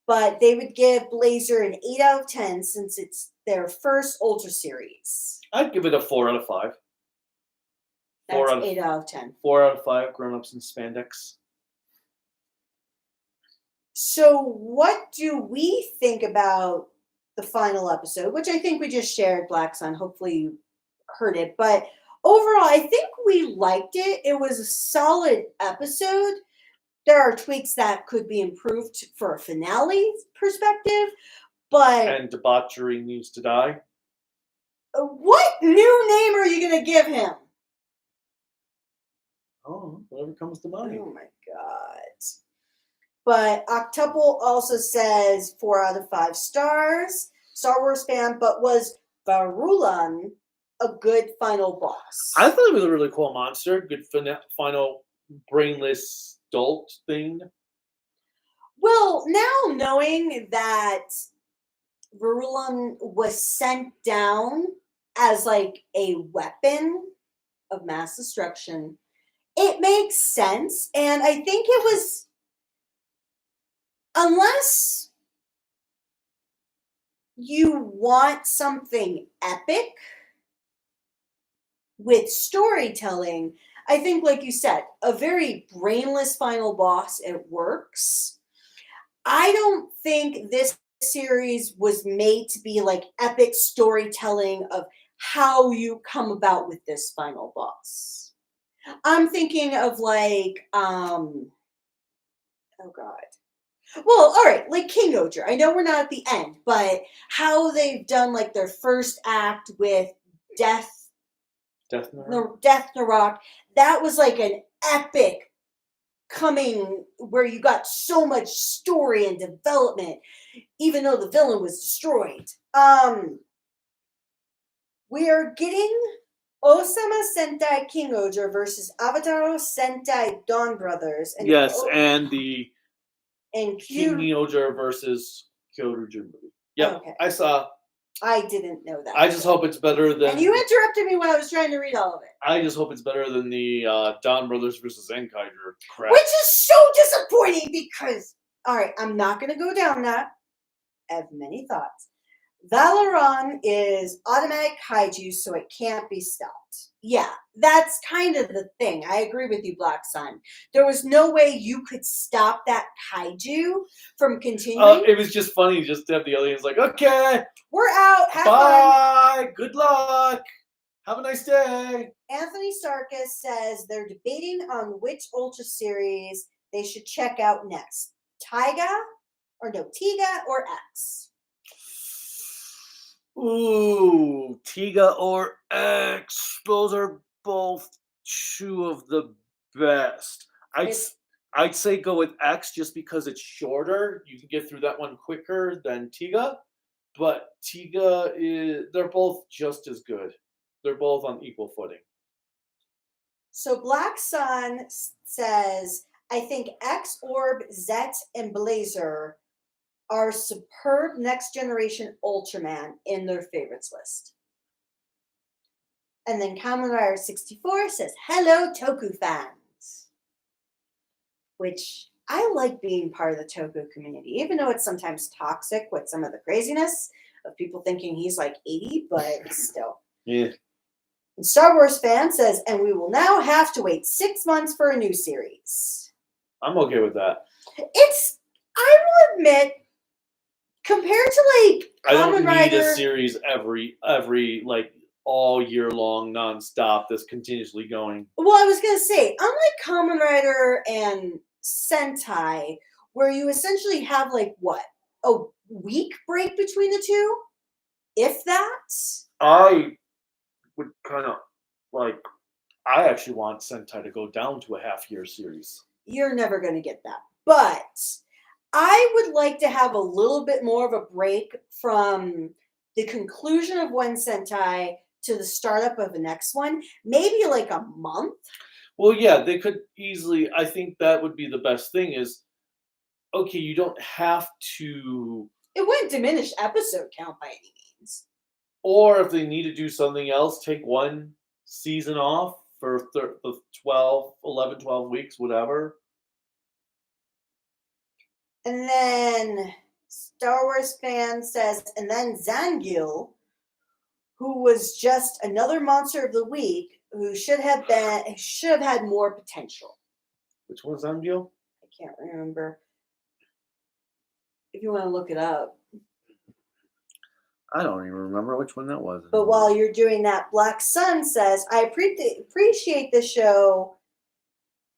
but they would give Blazar an 8 out of 10 since it's their first Ultra series. I'd give it a 4 out of 5. That's 8 out of 10. 4 out of 5 grown-ups in spandex. So what do we think about the final episode, which I think we just shared, Black Sun. Hopefully you heard it. But overall, I think we liked it. It was a solid episode. There are tweaks that could be improved for a finale perspective, but... And debauchery needs to die. What new name are you going to give him? Oh, whatever comes to mind. Oh my God. But Octuple also says 4 out of 5 stars. Star Wars fan, but was Varulan a good final boss? I thought it was a really cool monster. Good final brainless dolt thing. Well, now knowing that Varulan was sent down as like a weapon of mass destruction, it makes sense. And I think it was... Unless you want something epic with storytelling, I think, like you said, a very brainless final boss, it works. I don't think this series was made to be like epic storytelling of how you come about with this final boss. I'm thinking of like, oh God. Well, all right, like King Oger. I know we're not at the end, but how they've done like their first act with Death Narok, that was like an epic coming where you got so much story and development, even though the villain was destroyed. We are getting Osama Sentai King Oger versus Avatar Sentai Dawn Brothers. And and the and King Oger versus Kyoto Jun movie. Yep, okay. I saw. I didn't know that. I just hope it's better than. And you interrupted me when I was trying to read all of it. I just hope it's better than the Don Brothers versus Zenkaiger crap. Which is so disappointing because, all right, I'm not going to go down that. I have many thoughts. Valoran is automatic kaiju, so it can't be stopped. Yeah, that's kind of the thing. I agree with you, Black Sun. There was no way you could stop that kaiju from continuing. It was just funny just to have the aliens like, okay, we're out. Have fun. bye, good luck, have a nice day. Anthony Sarkis says they're debating on which Ultra series they should check out next. Tiga or X? Ooh, Tiga or X. Those are both two of the best. I'd say go with X just because it's shorter. You can get through that one quicker than Tiga. But Tiga they're both just as good. They're both on equal footing. So Black Sun says, I think X, Orb, Zet, and Blazar are superb next generation Ultraman in their favorites list. And then Kamen Rider 64 says, hello, Toku fans. Which I like being part of the Toku community, even though it's sometimes toxic with some of the craziness of people thinking he's like 80, but still. Yeah. And Star Wars fan says, and we will now have to wait 6 months for a new series. I'm okay with that. I will admit, compared to like I don't Kamen need Rider, a series every like all year long nonstop that's continuously going. well, I was gonna say, unlike Kamen Rider and Sentai, where you essentially have like what, a week break between the two, if that. I would kind of like. I actually want Sentai to go down to a half-year series. You're never gonna get that, but I would like to have a little bit more of a break from the conclusion of one Sentai to the startup of the next one, maybe like a month. Well, yeah, they could easily. I think that would be the best thing is, okay, you don't have to. It wouldn't diminish episode count by any means. Or if they need to do something else, take one season off for 12 weeks, whatever. And then Star Wars fan says, and then Zangil, who was just another monster of the week, who should have had more potential. Which one's Angel? I can't remember. If you want to look it up. I don't even remember which one that was. But while you're doing that, Black Sun says, I appreciate the show,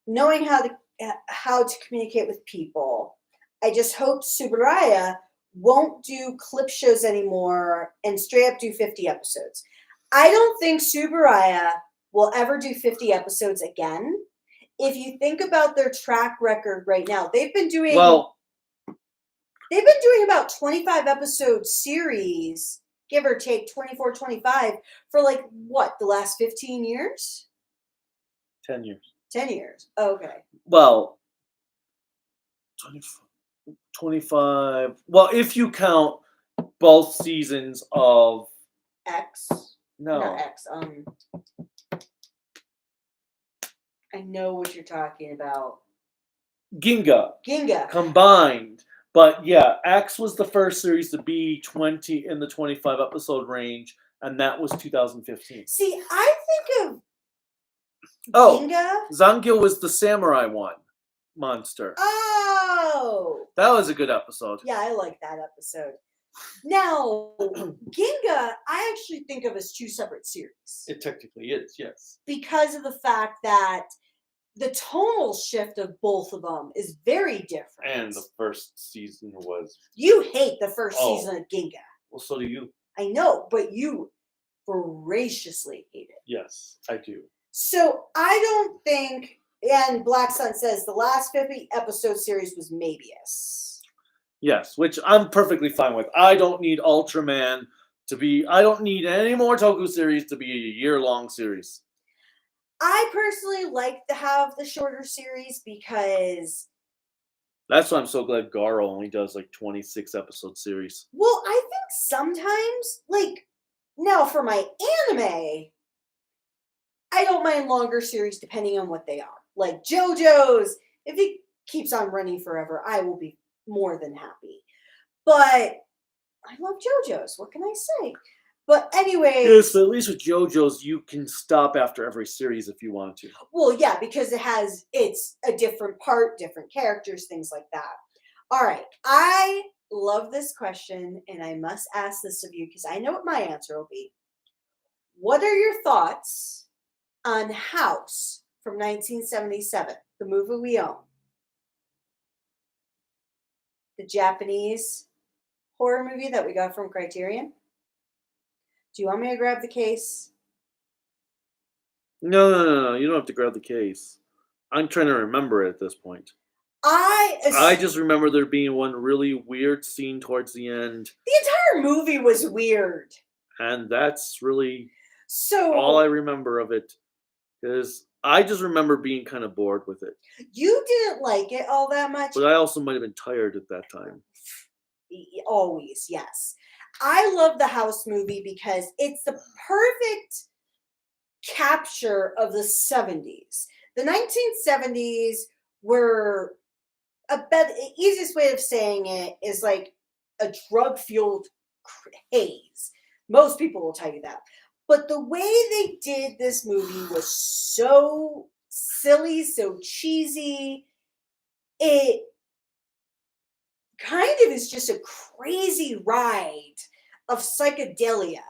knowing how to communicate with people. I just hope Subaraya won't do clip shows anymore and straight up do 50 episodes. I don't think Subaraya will ever do 50 episodes again. If you think about their track record right now, they've been doing about 25 episode series, give or take 24, 25 for like what, the last 15 years? 10 years. 10 years. Okay. Well, 25. Well, if you count both seasons of X. No. Not X. I know what you're talking about. Ginga Ginga. combined. But yeah, X was the first series to be 20 in the 25 episode range, and that was 2015. See, I think of Ginga. Ginga. Zangil was the samurai monster. Oh. That was a good episode. Yeah, I like that episode. Now, Ginga, I actually think of as two separate series. It technically is, yes. Because of the fact that the tonal shift of both of them is very different. And the first season was... You hate the first season of Ginga. Well, so do you. I know, but you voraciously hate it. Yes, I do. So I don't think... And Black Sun says the last 50 episode series was Mabius. Yes, which I'm perfectly fine with. I don't need Ultraman to be... I don't need any more Toku series to be a year-long series. I personally like to have the shorter series because That's why I'm so glad Garo only does like 26 episode series. Well, I think sometimes, like, now for my anime, I don't mind longer series depending on what they are. Like JoJo's, if it keeps on running forever, I will be more than happy. But I love JoJo's. What can I say? But anyway, Yes, but at least with JoJo's, you can stop after every series if you want to. well, yeah, because it's a different part, different characters, things like that. All right, I love this question, and I must ask this of you because I know what my answer will be. What are your thoughts on House from 1977, the movie we own? The Japanese horror movie that we got from Criterion? Do you want me to grab the case? No. You don't have to grab the case. I'm trying to remember it at this point. I just remember there being one really weird scene towards the end. The entire movie was weird. And that's really So all I remember of it. Because I just remember being kind of bored with it. you didn't like it all that much? But I also might have been tired at that time. Always, yes. I love the House movie because it's the perfect capture of the 70s. The 1970s were the easiest way of saying it is like a drug-fueled haze. Most people will tell you that. But the way they did this movie was so silly, so cheesy. It kind of is just a crazy ride of psychedelia.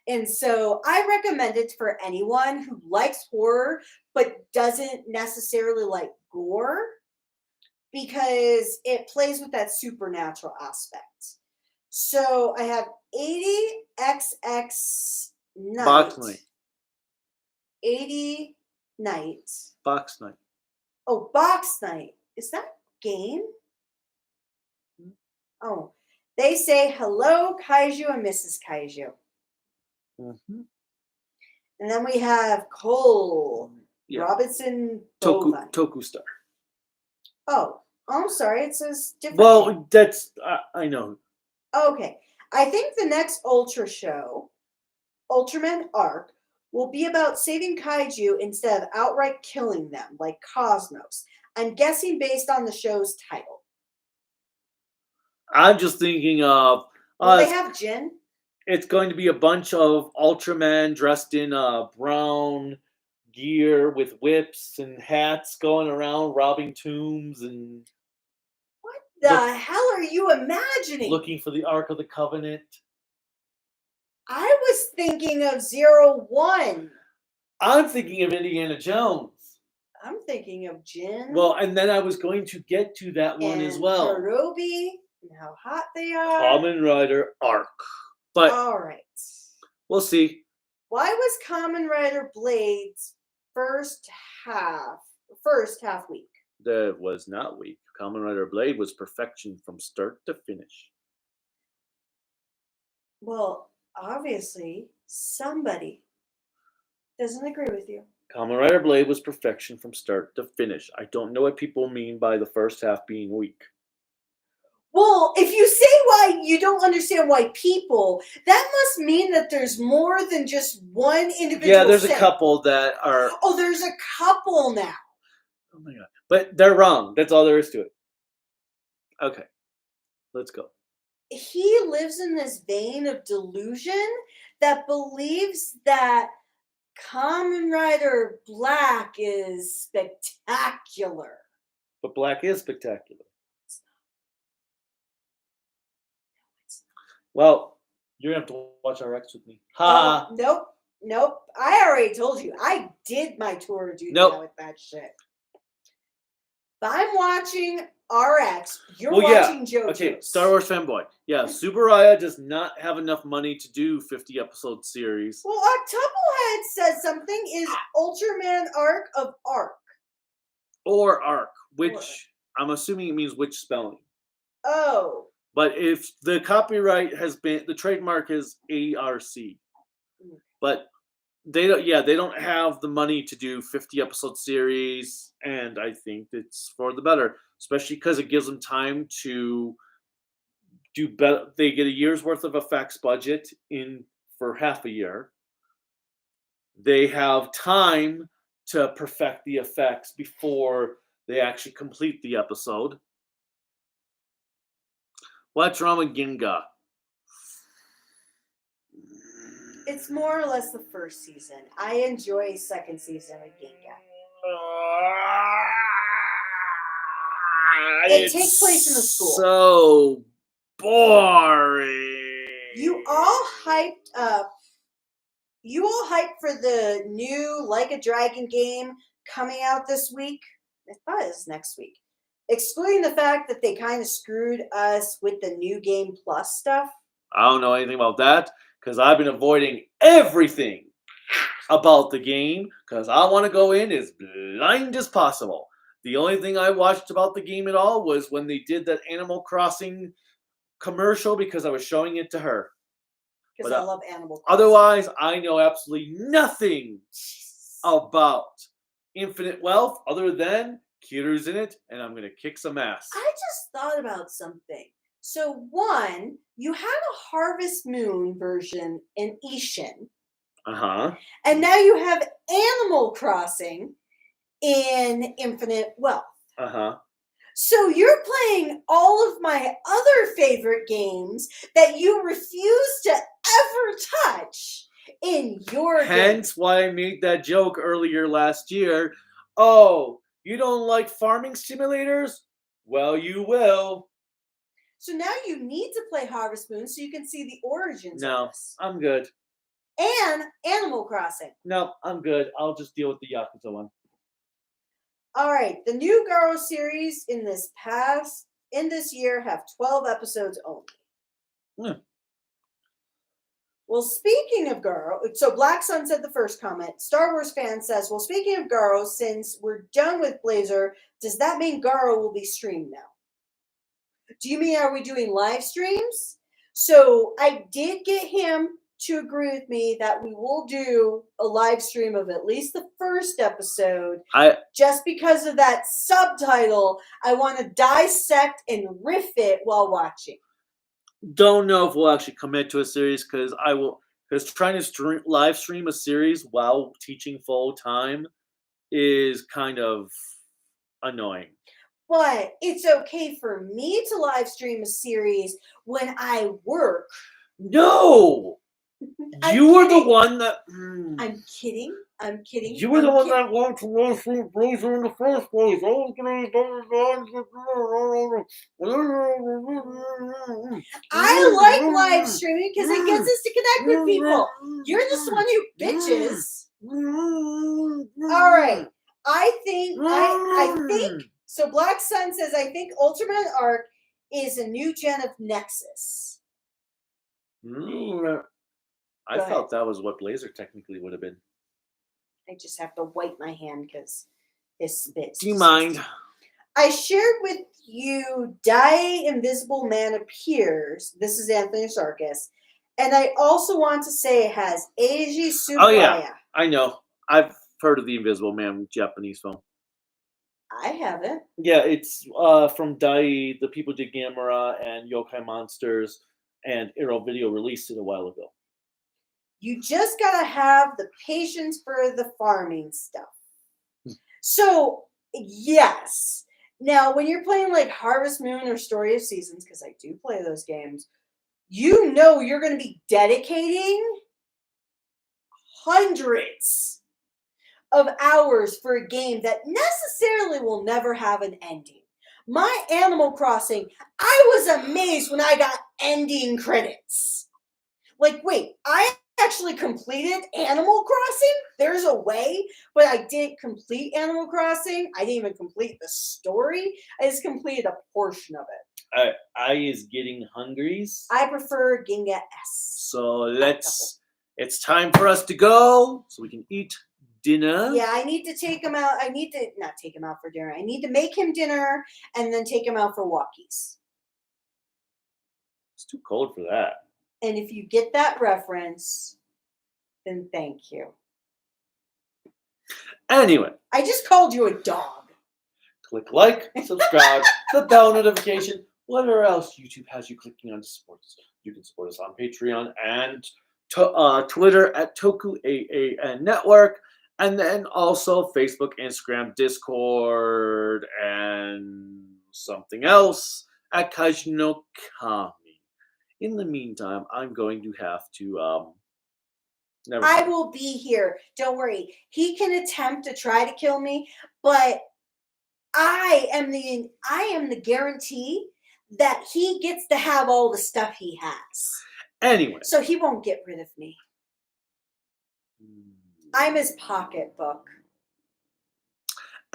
And so I recommend it for anyone who likes horror but doesn't necessarily like gore because it plays with that supernatural aspect. So I have 80XX Night. Box Night. 80 Night. Box Night. Oh, Box Night. Is that a game? Oh, they say hello, Kaiju and Mrs. Kaiju. Mm-hmm. And then we have Cole Robinson Bovine. Toku Star. Oh, I'm sorry. It says different. Well, that's I know. Okay. I think the next Ultra show, Ultraman Arc, will be about saving kaiju instead of outright killing them, like Cosmos. I'm guessing based on the show's title. I'm just thinking of. Will they have Jin? It's going to be a bunch of Ultramen dressed in brown gear with whips and hats going around robbing tombs and. What the hell are you imagining? Looking for the Ark of the Covenant. I was thinking of 01. I'm thinking of Indiana Jones. I'm thinking of Jin. Well, and then I was going to get to that one as well. Karobi and how hot they are. Kamen Rider Arc. But all right. We'll see. Why was Kamen Rider Blade's first half weak? That was not weak. Kamen Rider Blade was perfection from start to finish. Well, obviously, somebody doesn't agree with you. Kamen Rider Blade was perfection from start to finish. I don't know what people mean by the first half being weak. Well, if you say why you don't understand why people, that must mean that there's more than just one individual. Yeah, there's a couple that are. Oh, there's a couple now. Oh my god. But they're wrong. That's all there is to it. Okay. Let's go. He lives in this vein of delusion that believes that Kamen Rider Black is spectacular. But Black is spectacular. Well, you're going to have to watch RX with me. Ha! Nope. I already told you. I did my tour of duty with that shit. But I'm watching RX. You're watching JoJo. Okay, Star Wars fanboy. Yeah, Subaraya does not have enough money to do 50 episode series. Well, Octoplehead says something is Ultraman Arc of Arc. Or Arc, which I'm assuming it means which spelling. Oh. But if the copyright has been, the trademark is ARC. But They don't have the money to do 50-episode series, and I think it's for the better, especially because it gives them time to do better. They get a year's worth of effects budget in for half a year. They have time to perfect the effects before they actually complete the episode. What's wrong with Ginga? It's more or less the first season. I enjoy second season of Ginga. It takes place in the school. So boring. You all hyped up. You all hyped for the new Like a Dragon game coming out this week. I thought it was next week. Excluding the fact that they kind of screwed us with the new game plus stuff. I don't know anything about that because I've been avoiding everything about the game because I want to go in as blind as possible. The only thing I watched about the game at all was when they did that Animal Crossing commercial because I was showing it to her. Because I love Animal Crossing. Otherwise, I know absolutely nothing about Infinite Wealth other than Kiru's in it, and I'm going to kick some ass. I just thought about something. So, one, you had a Harvest Moon version in Ishin. Uh-huh. And now you have Animal Crossing in Infinite Wealth. Uh-huh. So you're playing all of my other favorite games that you refuse to ever touch in your game. Hence why I made that joke earlier last year. Oh, you don't like farming simulators? Well, you will. So now you need to play Harvest Moon so you can see the origins of this. I'm good. And Animal Crossing. No, I'm good. I'll just deal with the Yakuza one. All right, the new Garo series in this year have 12 episodes only. Well, speaking of Garo, so Black Sun said the first comment. Star Wars fan says, well, speaking of Garo, since we're done with Blazar, does that mean Garo will be streamed now? Do you mean are we doing live streams? So I did get him to agree with me that we will do a live stream of at least the first episode. Just because of that subtitle, I want to dissect and riff it while watching. Don't know if we'll actually commit to a series because trying to live stream a series while teaching full time is kind of annoying. But it's okay for me to live stream a series when I work. No! You were the one that... I'm kidding. You were the one that wanted to live stream Blazar in the first place. I like live streaming because it gets us to connect with people. You're just one who bitches. All right. I think... So Black Sun says, I think Ultraman Arc is a new gen of Nexus. I thought that was what Blazar technically would have been. I just have to wipe my hand because it's spit. Do you mind? I shared with you Die Invisible Man Appears. This is Anthony Sarkis. And I also want to say it has Eiji Tsubaya. Oh, yeah. I know. I've heard of the Invisible Man Japanese film. I haven't. Yeah, it's from Dai. The people did Gamera and Yokai Monsters, and Arrow Video released it a while ago. You just gotta have the patience for the farming stuff. So, yes. Now, when you're playing like Harvest Moon or Story of Seasons, because I do play those games, you know you're going to be dedicating hundreds of hours for a game that necessarily will never have an ending. My Animal Crossing, I was amazed when I got ending credits. Like, wait, I actually completed Animal Crossing? There's a way, but I didn't complete Animal Crossing. I didn't even complete the story. I just completed a portion of it. I is getting hungries. I prefer Ginga S. So it's time for us to go so we can eat dinner. Yeah, I need to take him out. I need to not take him out for dinner. I need to make him dinner and then take him out for walkies. It's too cold for that. And if you get that reference, then thank you. Anyway, I just called you a dog. click like, subscribe, the bell notification, whatever else YouTube has you clicking on to support us. You can support us on Patreon and Twitter at Toku AAN Network, and then also Facebook, Instagram, Discord, and something else at Kaiju no Kami. In the meantime, I'm going to have to never I mind. will be here. Don't worry. He can attempt to try to kill me, but I am the guarantee that he gets to have all the stuff he has. Anyway, So he won't get rid of me. I'm his pocketbook.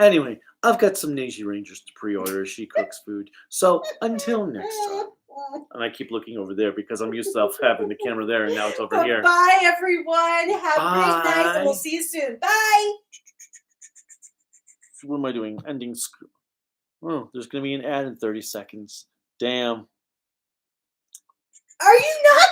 Anyway, I've got some Neji Rangers to pre-order as she cooks food. So until next time. And I keep looking over there because I'm used to having the camera there, and now it's over here. Bye, everyone. Have a great night, and we'll Bye. see you soon. Bye. What am I doing? Ending screw. Oh, there's going to be an ad in 30 seconds. Damn. Are you not